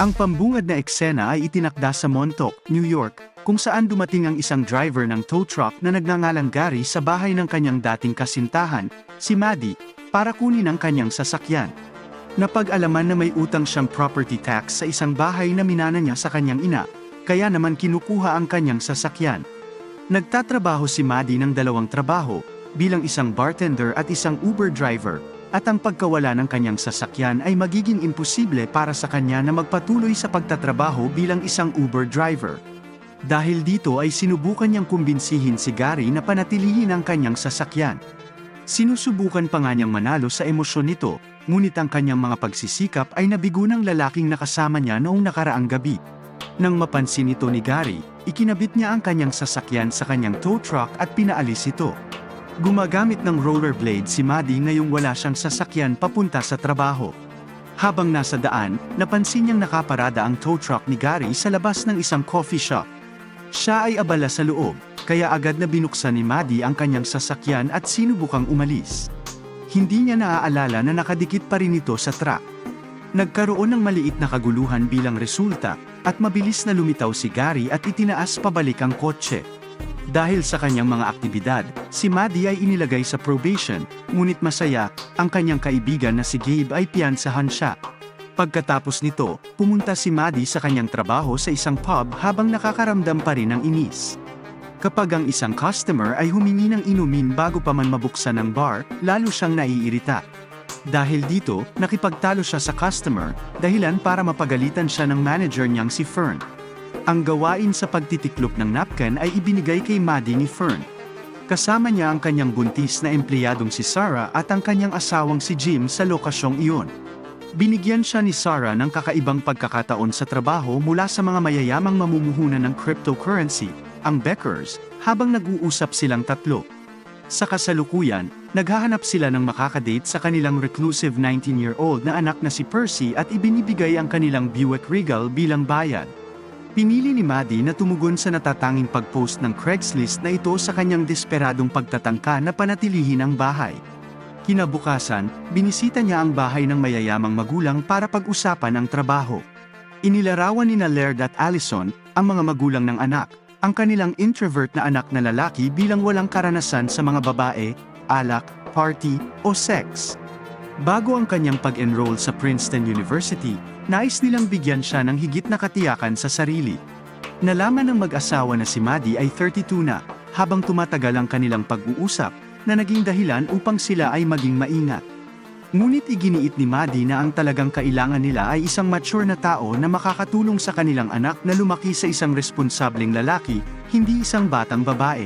Ang pambungad na eksena ay itinakda sa Montauk, New York, kung saan dumating ang isang driver ng tow truck na nagngangalang Gary sa bahay ng kanyang dating kasintahan, si Maddie, para kunin ang kanyang sasakyan. Napag-alaman na may utang siyang property tax sa isang bahay na minana niya sa kanyang ina, kaya naman kinukuha ang kanyang sasakyan. Nagtatrabaho si Maddie ng dalawang trabaho, bilang isang bartender at isang Uber driver, at ang pagkawala ng kanyang sasakyan ay magiging imposible para sa kanya na magpatuloy sa pagtatrabaho bilang isang Uber driver. Dahil dito ay sinubukan niyang kumbinsihin si Gary na panatilihin ang kanyang sasakyan. Sinusubukan pa nga niyang manalo sa emosyon nito, ngunit ang kanyang mga pagsisikap ay nabigo ng lalaking nakasama niya noong nakaraang gabi. Nang mapansin ito ni Gary, ikinabit niya ang kanyang sasakyan sa kanyang tow truck at pinaalis ito. Gumagamit ng rollerblade si Maddie ngayong wala siyang sasakyan papunta sa trabaho. Habang nasa daan, napansin niyang nakaparada ang tow truck ni Gary sa labas ng isang coffee shop. Siya ay abala sa loob, kaya agad na binuksan ni Maddie ang kanyang sasakyan at sinubukang umalis. Hindi niya naaalala na nakadikit pa rin ito sa truck. Nagkaroon ng maliit na kaguluhan bilang resulta, at mabilis na lumitaw si Gary at itinaas pabalik ang kotse. Dahil sa kanyang mga aktibidad, si Maddie ay inilagay sa probation, ngunit masaya, ang kanyang kaibigan na si Gabe ay piyansahan siya. Pagkatapos nito, pumunta si Maddie sa kanyang trabaho sa isang pub habang nakakaramdam pa rin ng inis. Kapag ang isang customer ay humingi ng inumin bago pa man mabuksan ang bar, lalo siyang naiirita. Dahil dito, nakipagtalo siya sa customer, dahilan para mapagalitan siya ng manager niyang si Fern. Ang gawain sa pagtitiklop ng napkin ay ibinigay kay Maddie ni Fern. Kasama niya ang kanyang buntis na empleyadong si Sarah at ang kanyang asawang si Jim sa lokasyong iyon. Binigyan siya ni Sarah ng kakaibang pagkakataon sa trabaho mula sa mga mayayamang mamumuhunan ng cryptocurrency, ang Beckers, habang nag-uusap silang tatlo. Sa kasalukuyan, naghahanap sila ng makakadate sa kanilang reclusive 19-year-old na anak na si Percy at ibinibigay ang kanilang Buick Regal bilang bayad. Pinili ni Maddie na tumugon sa natatanging pag-post ng Craigslist na ito sa kanyang desperadong pagtatangka na panatilihin ang bahay. Kinabukasan, binisita niya ang bahay ng mayayamang magulang para pag-usapan ang trabaho. Inilarawan ni Laird at Allison, ang mga magulang ng anak, ang kanilang introvert na anak na lalaki bilang walang karanasan sa mga babae, alak, party, o sex. Bago ang kanyang pag-enroll sa Princeton University, nais nilang bigyan siya ng higit na katiyakan sa sarili. Nalaman ng mag-asawa na si Maddie ay 32 na, habang tumatagal ang kanilang pag-uusap, na naging dahilan upang sila ay maging maingat. Ngunit iginiit ni Maddie na ang talagang kailangan nila ay isang mature na tao na makakatulong sa kanilang anak na lumaki sa isang responsableng lalaki, hindi isang batang babae.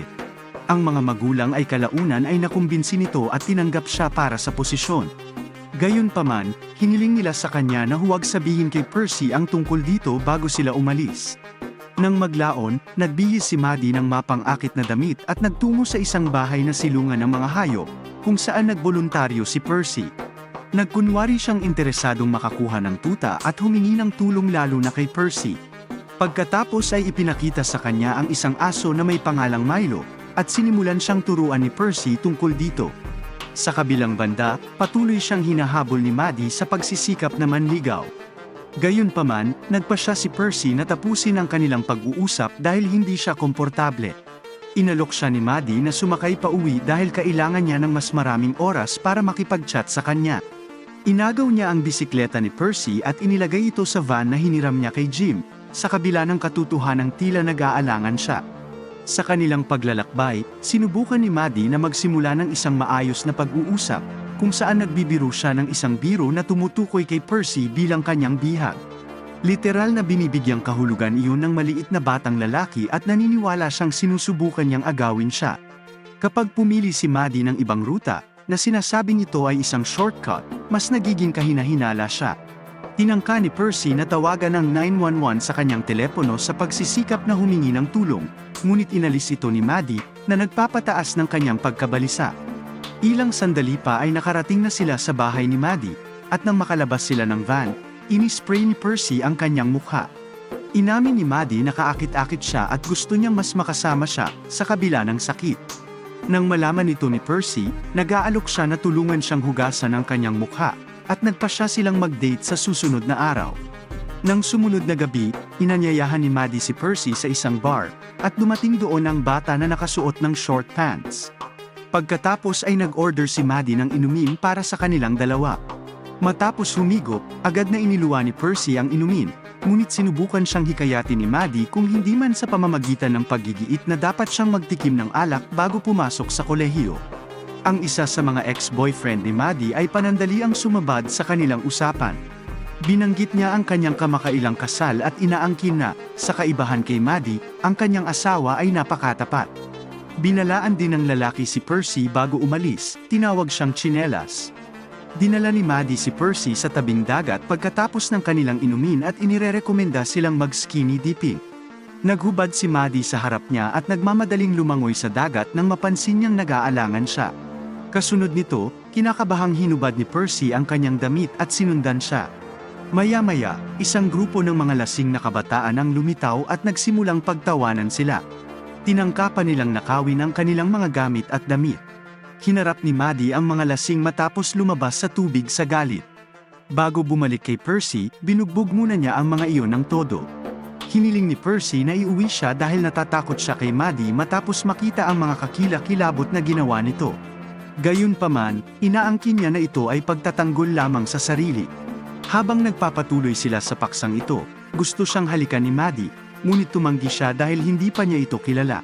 Ang mga magulang ay kalaunan ay nakumbinsi nito at tinanggap siya para sa posisyon. Gayunpaman, hiniling nila sa kanya na huwag sabihin kay Percy ang tungkol dito bago sila umalis. Nang maglaon, nagbihis si Maddie ng mapang-akit na damit at nagtungo sa isang bahay na silungan ng mga hayop, kung saan nagboluntaryo si Percy. Nagkunwari siyang interesadong makakuha ng tuta at humingi ng tulong lalo na kay Percy. Pagkatapos ay ipinakita sa kanya ang isang aso na may pangalang Milo, at sinimulan siyang turuan ni Percy tungkol dito. Sa kabilang banda, patuloy siyang hinahabol ni Maddie sa pagsisikap na manligaw. Gayunpaman, nagpa siya si Percy na tapusin ang kanilang pag-uusap dahil hindi siya komportable. Inalok siya ni Maddie na sumakay pa uwi dahil kailangan niya ng mas maraming oras para makipag-chat sa kanya. Inagaw niya ang bisikleta ni Percy at inilagay ito sa van na hiniram niya kay Jim, sa kabila ng katotohanang tila nag-aalangan siya. Sa kanilang paglalakbay, sinubukan ni Maddie na magsimula ng isang maayos na pag-uusap, kung saan nagbibiro siya ng isang biro na tumutukoy kay Percy bilang kanyang bihag. Literal na binibigyang kahulugan iyon ng maliit na batang lalaki at naniniwala siyang sinusubukan niyang agawin siya. Kapag pumili si Maddie ng ibang ruta, na sinasabing ito ay isang shortcut, mas nagiging kahina-hinala siya. Tinangka ni Percy na tawagan ng 911 sa kanyang telepono sa pagsisikap na humingi ng tulong, ngunit inalis ito ni Maddie, na nagpapataas ng kanyang pagkabalisa. Ilang sandali pa ay nakarating na sila sa bahay ni Maddie, at nang makalabas sila ng van, inispray ni Percy ang kanyang mukha. Inamin ni Maddie na kaakit-akit siya at gusto niyang mas makasama siya, sa kabila ng sakit. Nang malaman ito ni Percy, nag-aalok siya na tulungan siyang hugasan ang kanyang mukha, at nagpa siya silang mag-date sa susunod na araw. Nang sumunod na gabi, inanyayahan ni Maddie si Percy sa isang bar, at dumating doon ang bata na nakasuot ng short pants. Pagkatapos ay nag-order si Maddie ng inumin para sa kanilang dalawa. Matapos humigop, agad na iniluwa ni Percy ang inumin, ngunit sinubukan siyang hikayatin ni Maddie kung hindi man sa pamamagitan ng paggigiit na dapat siyang magtikim ng alak bago pumasok sa kolehiyo. Ang isa sa mga ex-boyfriend ni Maddie ay panandaliang sumabad sa kanilang usapan. Binanggit niya ang kanyang kamakailang kasal at inaangkin na, sa kaibahan kay Maddie, ang kanyang asawa ay napakatapat. Binalaan din ng lalaki si Percy bago umalis, tinawag siyang tsinelas. Dinala ni Maddie si Percy sa tabing dagat pagkatapos ng kanilang inumin at inirerekomenda silang mag-skinny dipping. Naghubad si Maddie sa harap niya at nagmamadaling lumangoy sa dagat nang mapansin niyang nag-aalangan siya. Kasunod nito, kinakabahang hinubad ni Percy ang kanyang damit at sinundan siya. Maya-maya, isang grupo ng mga lasing na kabataan ang lumitaw at nagsimulang pagtawanan sila. Tinangkapan nilang nakawin ang kanilang mga gamit at damit. Hinarap ni Maddie ang mga lasing matapos lumabas sa tubig sa galit. Bago bumalik kay Percy, binugbog muna niya ang mga iyon ng todo. Hiniling ni Percy na iuwi siya dahil natatakot siya kay Maddie matapos makita ang mga kakilakilabot na ginawa nito. Gayunpaman, inaangkin niya na ito ay pagtatanggol lamang sa sarili. Habang nagpapatuloy sila sa paksang ito, gusto siyang halikan ni Maddie, ngunit tumanggi siya dahil hindi pa niya ito kilala.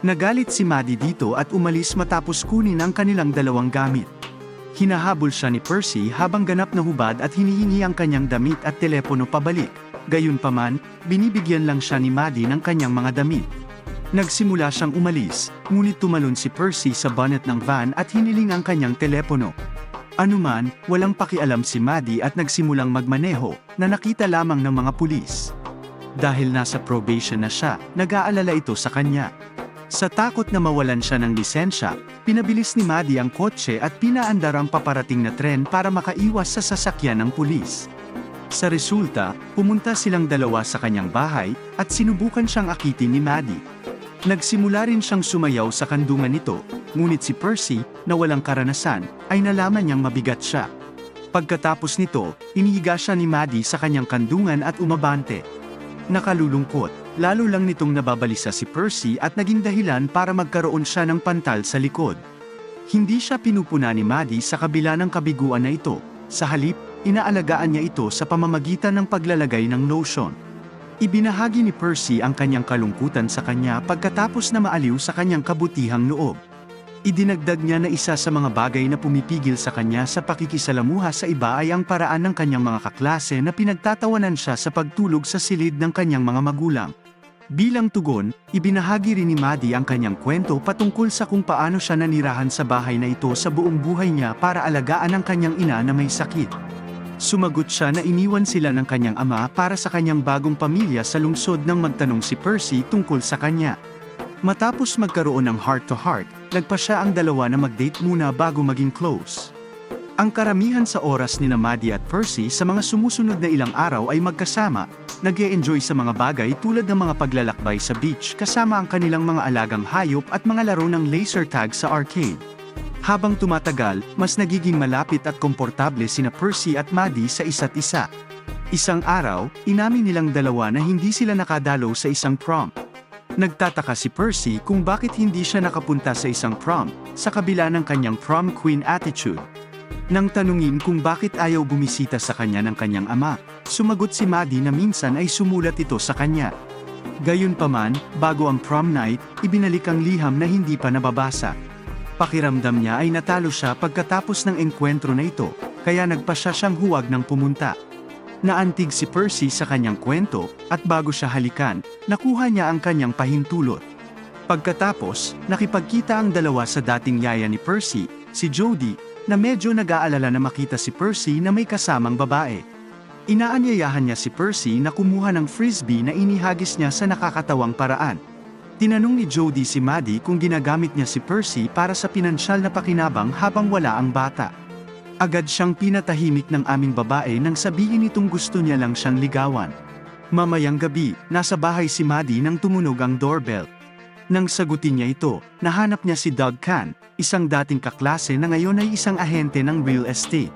Nagalit si Maddie dito at umalis matapos kunin ang kanilang dalawang gamit. Hinahabol siya ni Percy habang ganap na hubad at hinihingi ang kanyang damit at telepono pabalik. Gayunpaman, binibigyan lang siya ni Maddie ng kanyang mga damit. Nagsimula siyang umalis, ngunit tumalon si Percy sa bonnet ng van at hiniling ang kanyang telepono. Anuman, walang pakialam si Maddie at nagsimulang magmaneho, na nakita lamang ng mga pulis. Dahil nasa probation na siya, nag-aalala ito sa kanya. Sa takot na mawalan siya ng lisensya, pinabilis ni Maddie ang kotse at pinaandar ang paparating na tren para makaiwas sa sasakyan ng pulis. Sa resulta, pumunta silang dalawa sa kanyang bahay, at sinubukan siyang akitin ni Maddie. Nagsimula rin siyang sumayaw sa kandungan nito, ngunit si Percy, na walang karanasan, ay nalaman niyang mabigat siya. Pagkatapos nito, inihiga siya ni Maddie sa kanyang kandungan at umabante. Nakalulungkot, lalo lang nitong nababalisa si Percy at naging dahilan para magkaroon siya ng pantal sa likod. Hindi siya pinupuna ni Maddie sa kabila ng kabiguan na ito, sa halip, inaalagaan niya ito sa pamamagitan ng paglalagay ng lotion. Ibinahagi ni Percy ang kanyang kalungkutan sa kanya pagkatapos na maaliw sa kanyang kabutihang loob. Idinagdag niya na isa sa mga bagay na pumipigil sa kanya sa pakikisalamuha sa iba ay ang paraan ng kanyang mga kaklase na pinagtatawanan siya sa pagtulog sa silid ng kanyang mga magulang. Bilang tugon, ibinahagi rin ni Maddie ang kanyang kwento patungkol sa kung paano siya nanirahan sa bahay na ito sa buong buhay niya para alagaan ang kanyang ina na may sakit. Sumagot siya na iniwan sila ng kanyang ama para sa kanyang bagong pamilya sa lungsod nang magtanong si Percy tungkol sa kanya. Matapos magkaroon ng heart-to-heart, nagpa siya ang dalawa na mag-date muna bago maging close. Ang karamihan sa oras ni Maddie at Percy sa mga sumusunod na ilang araw ay magkasama, nag-e-enjoy sa mga bagay tulad ng mga paglalakbay sa beach kasama ang kanilang mga alagang hayop at mga laro ng laser tag sa arcade. Habang tumatagal, mas nagiging malapit at komportable sina Percy at Maddie sa isa't isa. Isang araw, inamin nilang dalawa na hindi sila nakadalo sa isang prom. Nagtataka si Percy kung bakit hindi siya nakapunta sa isang prom, sa kabila ng kanyang prom queen attitude. Nang tanungin kung bakit ayaw bumisita sa kanya ng kanyang ama, sumagot si Maddie na minsan ay sumulat ito sa kanya. Gayunpaman, bago ang prom night, ibinalik ang liham na hindi pa nababasa. Pakiramdam niya ay natalo siya pagkatapos ng engkwentro na ito, kaya nagpasya siyang huwag nang pumunta. Naantig si Percy sa kanyang kwento, at bago siya halikan, nakuha niya ang kanyang pahintulot. Pagkatapos, nakipagkita ang dalawa sa dating yaya ni Percy, si Jody, na medyo nag-aalala na makita si Percy na may kasamang babae. Inaanyayahan niya si Percy na kumuha ng frisbee na inihagis niya sa nakakatawang paraan. Tinanong ni Jody si Maddie kung ginagamit niya si Percy para sa pinansyal na pakinabang habang wala ang bata. Agad siyang pinatahimik ng aming babae nang sabihin nitong gusto niya lang siyang ligawan. Mamayang gabi, nasa bahay si Maddie nang tumunog ang doorbell. Nang sagutin niya ito, nahanap niya si Doug Kahn, isang dating kaklase na ngayon ay isang ahente ng real estate.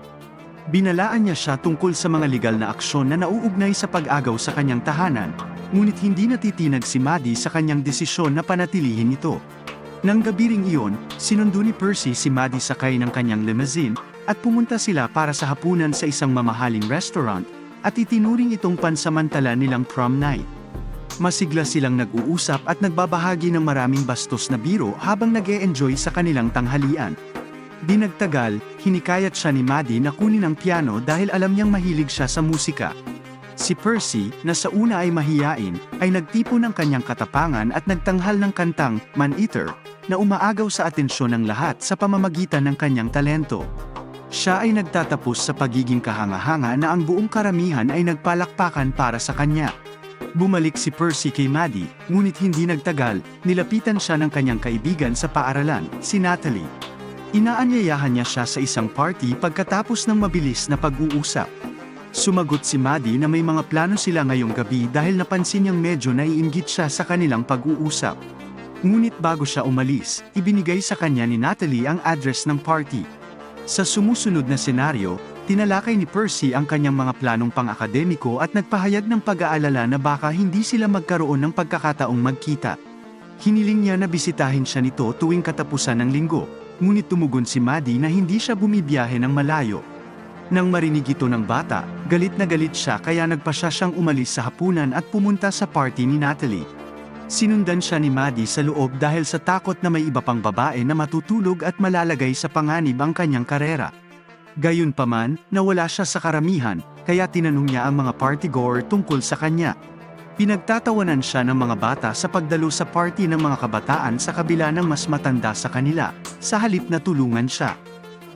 Binalaan niya siya tungkol sa mga legal na aksyon na nauugnay sa pag-agaw sa kanyang tahanan, ngunit hindi natitinag si Maddie sa kanyang desisyon na panatilihin ito. Nang gabi ring iyon, sinundo ni Percy si Maddie sakay ng kanyang limousine, at pumunta sila para sa hapunan sa isang mamahaling restaurant, at itinuring itong pansamantala nilang prom night. Masigla silang nag-uusap at nagbabahagi ng maraming bastos na biro habang nag-e-enjoy sa kanilang tanghalian. Di nagtagal, hinikayat siya ni Maddie na kunin ang piano dahil alam niyang mahilig siya sa musika. Si Percy, na sa una ay mahiyain, ay nagtipo ng kanyang katapangan at nagtanghal ng kantang Man-Eater, na umaagaw sa atensyon ng lahat sa pamamagitan ng kanyang talento. Siya ay nagtatapos sa pagiging kahanga-hanga na ang buong karamihan ay nagpalakpakan para sa kanya. Bumalik si Percy kay Maddie, ngunit hindi nagtagal, nilapitan siya ng kanyang kaibigan sa paaralan, si Natalie. Inaanyayahan niya siya sa isang party pagkatapos ng mabilis na pag-uusap. Sumagot si Maddie na may mga plano sila ngayong gabi dahil napansin niyang medyo naiinggit siya sa kanilang pag-uusap. Ngunit bago siya umalis, ibinigay sa kanya ni Natalie ang address ng party. Sa sumusunod na senaryo, tinalakay ni Percy ang kanyang mga planong pang-akademiko at nagpahayag ng pag-aalala na baka hindi sila magkaroon ng pagkakataong magkita. Hiniling niya na bisitahin siya nito tuwing katapusan ng linggo, ngunit tumugon si Maddie na hindi siya bumibiyahe ng malayo. Nang marinig ito ng bata, galit na galit siya kaya nagpasya siyang umalis sa hapunan at pumunta sa party ni Natalie. Sinundan siya ni Maddie sa loob dahil sa takot na may iba pang babae na matutulog at malalagay sa panganib ang kanyang karera. Gayunpaman, nawala siya sa karamihan, kaya tinanong niya ang mga partygoer tungkol sa kanya. Pinagtatawanan siya ng mga bata sa pagdalo sa party ng mga kabataan sa kabila ng mas matanda sa kanila, sa halip na tulungan siya.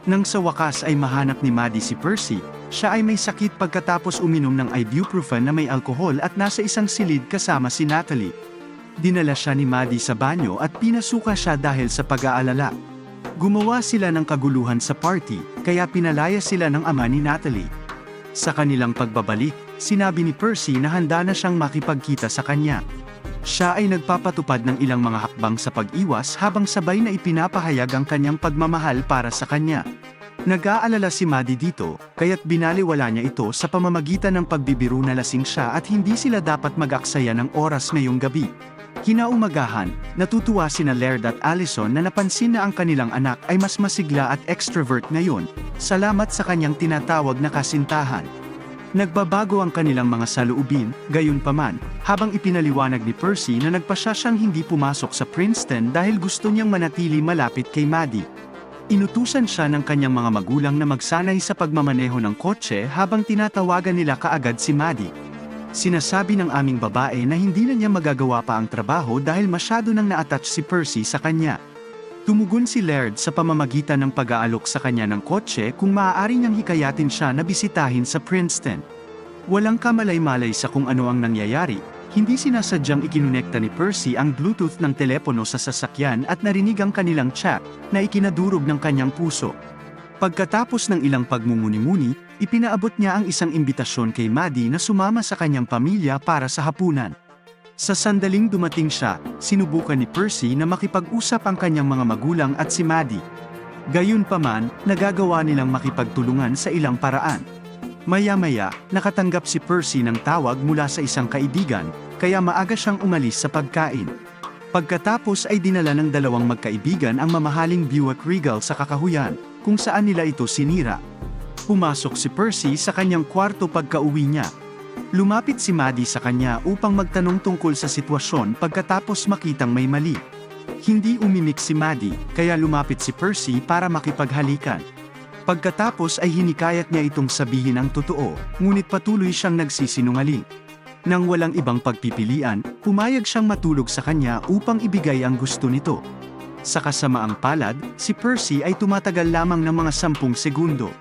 Nang sa wakas ay mahanap ni Maddie si Percy, siya ay may sakit pagkatapos uminom ng ibuprofen na may alkohol at nasa isang silid kasama si Natalie. Dinala siya ni Maddie sa banyo at pinasuka siya dahil sa pag-aalala. Gumawa sila ng kaguluhan sa party, kaya pinalaya sila ng ama ni Natalie. Sa kanilang pagbabalik, sinabi ni Percy na handa na siyang makipagkita sa kanya. Siya ay nagpapatupad ng ilang mga hakbang sa pag-iwas habang sabay na ipinapahayag ang kanyang pagmamahal para sa kanya. Nag-aalala si Maddie dito, kaya't binaliwala niya ito sa pamamagitan ng pagbibiro na lasing siya at hindi sila dapat mag-aksaya ng oras ngayong gabi. Kinaumagahan, natutuwa sina Laird at Allison na napansin na ang kanilang anak ay mas masigla at extrovert ngayon, salamat sa kanyang tinatawag na kasintahan. Nagbabago ang kanilang mga saloobin, gayunpaman, habang ipinaliwanag ni Percy na nagpasya siyang hindi pumasok sa Princeton dahil gusto niyang manatili malapit kay Maddie. Inutusan siya ng kanyang mga magulang na magsanay sa pagmamaneho ng kotse habang tinatawagan nila kaagad si Maddie. Sinasabi ng aming babae na hindi na niya magagawa pa ang trabaho dahil masyado nang na-attach si Percy sa kanya. Tumugon si Laird sa pamamagitan ng pag-aalok sa kanya ng kotse kung maaari niyang hikayatin siya na bisitahin sa Princeton. Walang kamalay-malay sa kung ano ang nangyayari, hindi sinasadyang ikinonekta ni Percy ang Bluetooth ng telepono sa sasakyan at narinig ang kanilang chat na ikinadurog ng kanyang puso. Pagkatapos ng ilang pagmumuni-muni, ipinaabot niya ang isang imbitasyon kay Maddie na sumama sa kanyang pamilya para sa hapunan. Sa sandaling dumating siya, sinubukan ni Percy na makipag-usap ang kanyang mga magulang at si Maddie. Gayunpaman, nagagawa nilang makipagtulungan sa ilang paraan. Maya-maya, nakatanggap si Percy ng tawag mula sa isang kaibigan, kaya maaga siyang umalis sa pagkain. Pagkatapos ay dinala ng dalawang magkaibigan ang mamahaling Buick Regal sa kakahuyan, kung saan nila ito sinira. Pumasok si Percy sa kanyang kwarto pagka-uwi niya. Lumapit si Maddie sa kanya upang magtanong tungkol sa sitwasyon pagkatapos makitang may mali. Hindi umimik si Maddie, kaya lumapit si Percy para makipaghalikan. Pagkatapos ay hinikayat niya itong sabihin ang totoo, ngunit patuloy siyang nagsisinungaling. Nang walang ibang pagpipilian, pumayag siyang matulog sa kanya upang ibigay ang gusto nito. Sa kasamaang palad, si Percy ay tumatagal lamang ng mga 10 segundo.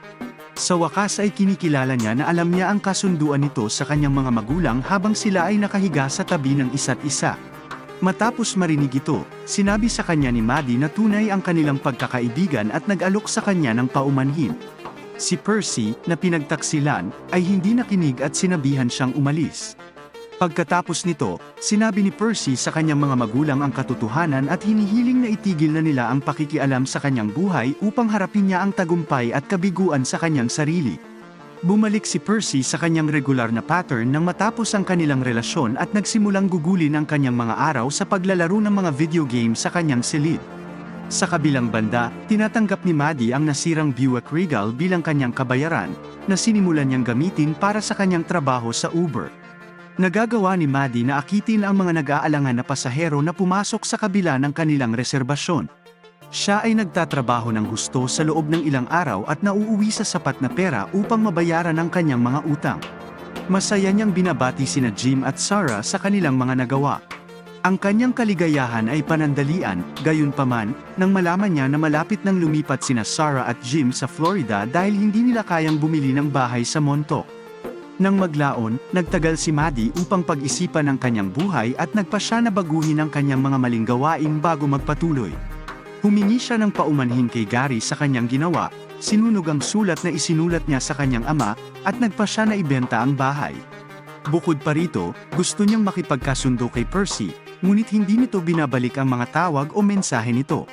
Sa wakas ay kinikilala niya na alam niya ang kasunduan nito sa kanyang mga magulang habang sila ay nakahiga sa tabi ng isa't isa. Matapos marinig ito, sinabi sa kanya ni Maddie na tunay ang kanilang pagkakaibigan at nag-alok sa kanya ng paumanhin. Si Percy, na pinagtaksilan, ay hindi nakinig at sinabihan siyang umalis. Pagkatapos nito, sinabi ni Percy sa kanyang mga magulang ang katotohanan at hinihiling na itigil na nila ang pakikialam sa kanyang buhay upang harapin niya ang tagumpay at kabiguan sa kanyang sarili. Bumalik si Percy sa kanyang regular na pattern nang matapos ang kanilang relasyon at nagsimulang gugulin ang kanyang mga araw sa paglalaro ng mga video game sa kanyang silid. Sa kabilang banda, tinatanggap ni Maddie ang nasirang Buick Regal bilang kanyang kabayaran, na sinimulan niyang gamitin para sa kanyang trabaho sa Uber. Nagagawa ni Maddie na akitin ang mga nag-aalangan na pasahero na pumasok sa kabila ng kanilang reserbasyon. Siya ay nagtatrabaho ng husto sa loob ng ilang araw at nauuwi sa sapat na pera upang mabayaran ang kanyang mga utang. Masaya niyang binabati sina Jim at Sarah sa kanilang mga nagawa. Ang kanyang kaligayahan ay panandalian, gayunpaman, nang malaman niya na malapit nang lumipat sina Sarah at Jim sa Florida dahil hindi nila kayang bumili ng bahay sa Montauk. Nang maglaon, nagtagal si Maddie upang pag-isipan ang kanyang buhay at nagpa siya na baguhin ang kanyang mga maling gawain bago magpatuloy. Humingi siya ng paumanhin kay Gary sa kanyang ginawa, sinunog ang sulat na isinulat niya sa kanyang ama, at nagpa siya na ibenta ang bahay. Bukod pa rito, gusto niyang makipagkasundo kay Percy, ngunit hindi nito binabalik ang mga tawag o mensahe nito.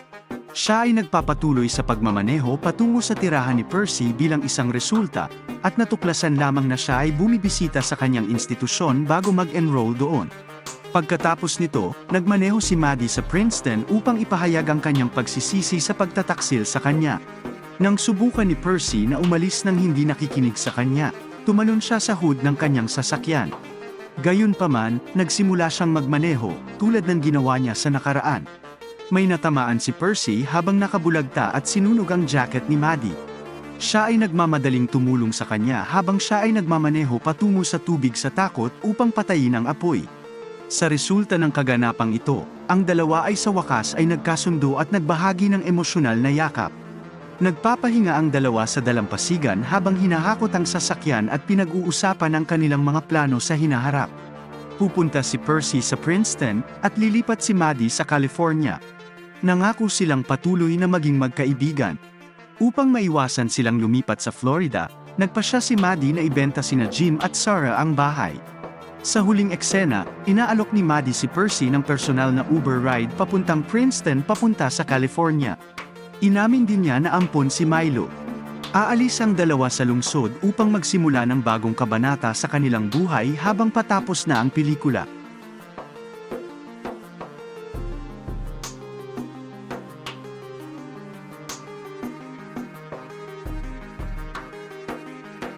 Siya ay nagpapatuloy sa pagmamaneho patungo sa tirahan ni Percy bilang isang resulta, at natuklasan lamang na siya ay bumibisita sa kanyang institusyon bago mag-enroll doon. Pagkatapos nito, nagmaneho si Maddie sa Princeton upang ipahayag ang kanyang pagsisisi sa pagtataksil sa kanya. Nang subukan ni Percy na umalis nang hindi nakikinig sa kanya, tumalon siya sa hood ng kanyang sasakyan. Gayunpaman, nagsimula siyang magmaneho, tulad ng ginawa niya sa nakaraan. May natamaan si Percy habang nakabulagta at sinunog ang jacket ni Maddie. Siya ay nagmamadaling tumulong sa kanya habang siya ay nagmamaneho patungo sa tubig sa takot upang patayin ang apoy. Sa resulta ng kaganapang ito, ang dalawa ay sa wakas ay nagkasundo at nagbahagi ng emosyonal na yakap. Nagpapahinga ang dalawa sa dalampasigan habang hinahakot ang sasakyan at pinag-uusapan ang kanilang mga plano sa hinaharap. Pupunta si Percy sa Princeton at lilipat si Maddie sa California. Nangako silang patuloy na maging magkaibigan. Upang maiwasan silang lumipat sa Florida, nagpasya si Maddie na ibenta sina Jim at Sarah ang bahay. Sa huling eksena, inaalok ni Maddie si Percy ng personal na Uber ride papuntang Princeton papunta sa California. Inamin din niya na ampon si Milo. Aalis ang dalawa sa lungsod upang magsimula ng bagong kabanata sa kanilang buhay habang patapos na ang pelikula.